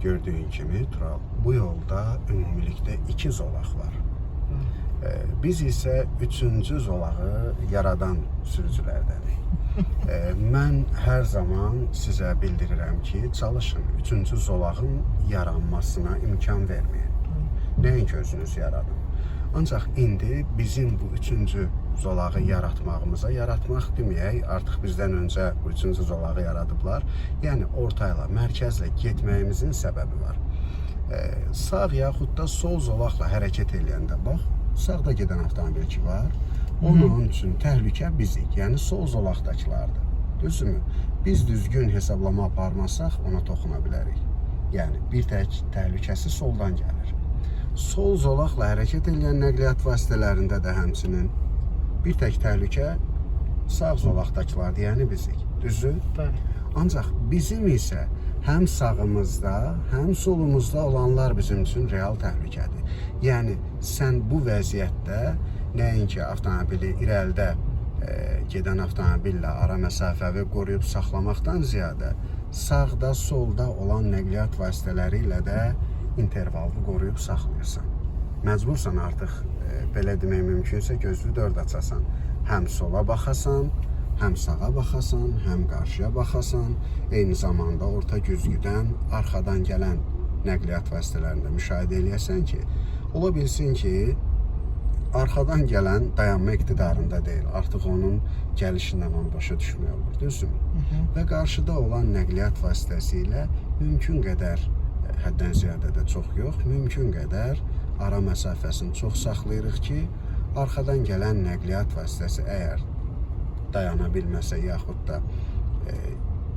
gördüyün kimi Tural, bu yolda ümumilikdə 2 zolaq var. Biz isə 3-cü zolağı yaradan sürücülərdənik. Mən hər zaman sizə bildirirəm ki, çalışın 3-cü zolağın yaranmasına imkan verməyin. Nəinki özünüz yaradın. Ancaq indi bizim bu 3-cü zolağı yaratmaq deməyək, artıq bizdən öncə bu 3-cü zolağı yaradıblar. Yəni ortayla, mərkəzlə getməyimizin səbəbi var. Sağ yaxud da sol zolaqla hərəkət eləyəndə, bax, sağda gedən avtomobil ki var, onun üçün təhlükə bizik, yəni sol zolaqdakılardır. Düzdürmü? Biz düzgün hesablama aparmasaq ona toxuna bilərik. Yəni bir tək təhlükəsi soldan gəlir. Sol zolaqla hərəkət edən nəqliyyat vasitələrində də həmçinin bir tək təhlükə sağ zolaqdakılardır, yəni bizik. Düzdür? Ancaq bizim isə həm sağımızda, həm solumuzda olanlar bizim üçün real təhlükədir. Yəni sən bu vəziyyətdə nəinki avtomobili irəlidə gedən avtomobillə ara məsafəvi qoruyub saxlamaqdan ziyadə sağda, solda olan nəqliyyat vasitələri ilə də intervalını qoruyub saxlayırsan. Məcbursan artıq, belə demək mümkünsə, gözlü 4 açasan. Həm sola baxasan, həm sağa baxasan, həm qarşıya baxasan, eyni zamanda orta güzgüdən, arxadan gələn nəqliyyat vasitələrində müşahidə eləyəsən ki, ola bilsin ki, arxadan gələn dayanma iqtidarında deyil, artıq onun gəlişindən onu başa düşmək olur, düzdürmü? Və qarşıda olan nəqliyyat vasitəsi ilə mümkün qədər, həddən ziyadə də çox yox, mümkün qədər ara məsafəsini çox saxlayırıq ki, arxadan gələn nəqliyyat vasitəsi əgər dayana bilməsə, yaxud da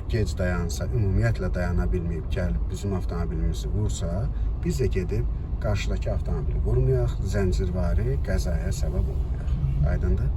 gec dayansa, ümumiyyətlə dayana bilməyib, gəlib bizim avtomobilimizi vursa, biz də gedib qarşıdakı avtomobili vurmayaq, zəncirvari qəzaya səbəb olmayaq. Aydındır?